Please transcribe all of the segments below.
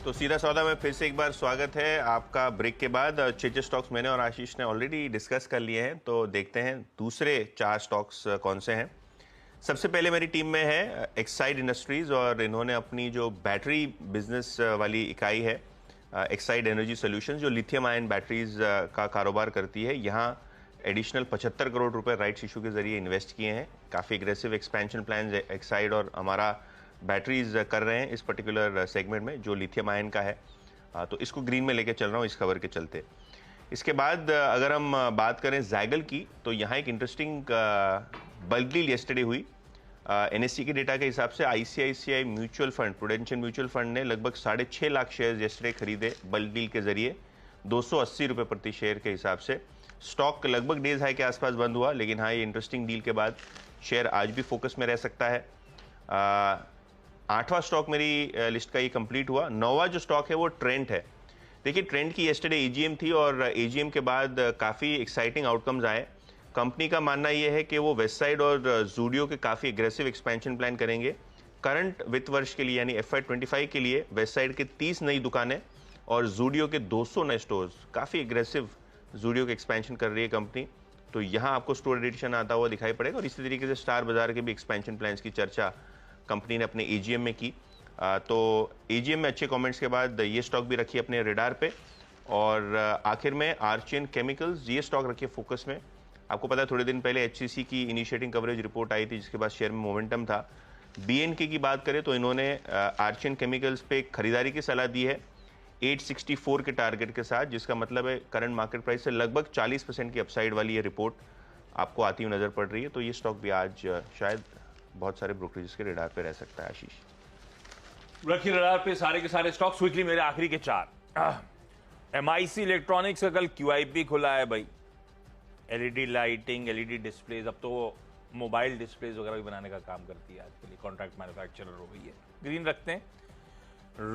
तो सीधा सौदा में फिर से एक बार स्वागत है आपका ब्रेक के बाद। 6 स्टॉक्स मैंने और आशीष ने ऑलरेडी डिस्कस कर लिए हैं, तो देखते हैं दूसरे 4 स्टॉक्स कौन से हैं। सबसे पहले मेरी टीम में है एक्साइड इंडस्ट्रीज, और इन्होंने अपनी जो बैटरी बिजनेस वाली इकाई है एक्साइड एनर्जी सॉल्यूशंस, जो लिथियम आयन बैटरीज का कारोबार करती है, यहाँ एडिशनल 75 करोड़ रुपए राइट्स इशू के जरिए इन्वेस्ट किए हैं। काफ़ी एग्रेसिव एक्सपेंशन प्लान एक्साइड और हमारा बैटरीज कर रहे हैं इस पर्टिकुलर सेगमेंट में जो लिथियम आयन का है। तो इसको ग्रीन में लेके चल रहा हूँ इस खबर के चलते। इसके बाद अगर हम बात करें ज़ाइगल की, तो यहाँ एक इंटरेस्टिंग बल्क डील येस्टरडे हुई। एनएससी के डेटा के हिसाब से ICICI mutual fund, prudential mutual fund ने लगभग 6.5 लाख शेयर येस्टरडे खरीदे बल्क डील के जरिए 280 रुपये प्रति शेयर के हिसाब से। स्टॉक लगभग डेज हाई के आसपास बंद हुआ, लेकिन हाँ, ये इंटरेस्टिंग डील के बाद शेयर आज भी फोकस में रह सकता है। 8वां स्टॉक मेरी लिस्ट का ये कंप्लीट हुआ। 9वां जो स्टॉक है वो ट्रेंट है। देखिए, ट्रेंट की येस्टरडे एजीएम थी और एजीएम के बाद काफ़ी एक्साइटिंग आउटकम्स आए। कंपनी का मानना ये है कि वो वेस्ट साइड और जूडियो के काफ़ी एग्रेसिव एक्सपेंशन प्लान करेंगे। करंट वित्त वर्ष के लिए यानी FY25 के लिए वेस्ट साइड के 30 नई दुकानें और जूडियो के 200 नए स्टोर्स, काफ़ी एग्रेसिव जूडियो के एक्सपेंशन कर रही है कंपनी। तो यहाँ आपको स्टोर एडिशन आता हुआ दिखाई पड़ेगा। और इसी तरीके से स्टार बाजार के भी एक्सपेंशन प्लान्स की चर्चा कंपनी ने अपने एजीएम में की। तो एजीएम में अच्छे कमेंट्स के बाद ये स्टॉक भी रखिए अपने रेडार पे। और आखिर में आर्चियन केमिकल्स, ये स्टॉक रखिए फोकस में। आपको पता है थोड़े दिन पहले HCC की इनिशिएटिंग कवरेज रिपोर्ट आई थी, जिसके बाद शेयर में मोमेंटम था। BNK की बात करें तो इन्होंने आर्चियन केमिकल्स पे खरीदारी की सलाह दी है 864 के टारगेट के साथ, जिसका मतलब है करंट मार्केट प्राइस से लगभग 40% की अपसाइड वाली ये रिपोर्ट आपको आती हुई नजर पड़ रही है। तो ये स्टॉक भी आज शायद बहुत सारे ब्रोकरेजेस के रेडार पे रह सकता है। आशीष, रखिए रेडार पे सारे के सारे स्टॉक्स। क्विकली मेरे आखिरी के 4। MIC इलेक्ट्रॉनिक्स का कल QIP खुला है भाई। LED लाइटिंग, LED डिस्प्लेज, अब तो वो मोबाइल डिस्प्लेज वगैरह भी बनाने का काम करती है आज के लिए, कॉन्ट्रैक्ट मैन्युफैक्चरर हो गई है। ग्रीन रखते हैं।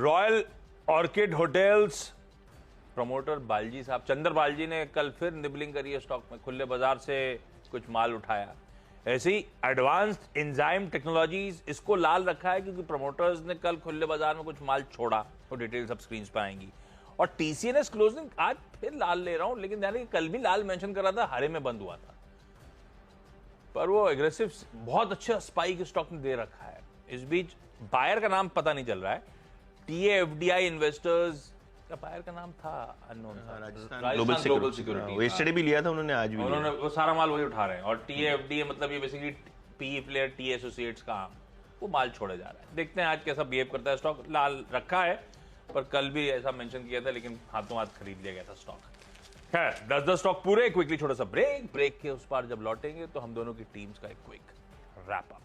Royal orchid hotels promoter Balaji साहब, चंदर बालजी ने कल फिर निबलिंग करी है स्टॉक में, खुले बाजार से कुछ माल उठाया। ऐसे ही एडवांस्ड एंजाइम टेक्नोलॉजीज, इसको लाल रखा है क्योंकि प्रमोटर्स ने कल खुले बाजार में कुछ माल छोड़ा। वो डिटेल्स अब स्क्रीन पर आएंगी। और TCNS क्लोजिंग आज फिर लाल ले रहा हूं, लेकिन ध्यान रखिए कल भी लाल मेंशन कर रहा था, हरे में बंद हुआ था। पर वो एग्रेसिव बहुत अच्छा स्पाइक स्टॉक ने दे रखा है। इस बीच बायर का नाम पता नहीं चल रहा है। TAFDI इन्वेस्टर्स का बायर का नाम था अननोन, राजस्थान ग्लोबल सिक्योरिटी। वेस्टरडे भी लिया था उन्होंने, आज भी उन्होंने वो सारा माल वही उठा रहे हैं। और TAFDI मतलब ये basically PE player T associates का वो माल छोड़े जा रहा है। देखते हैं आज कैसा बिहेव करता है स्टॉक। लाल रखा है, पर कल भी ऐसा मेंशन किया था, लेकिन हाथों हाथ खरीद लिया गया था स्टॉक। खैर, 10 स्टॉक पूरे। क्विकली छोटा सा ब्रेक के उस पार जब लौटेंगे तो हम दोनों की टीम्स का एक क्विक रैप अप।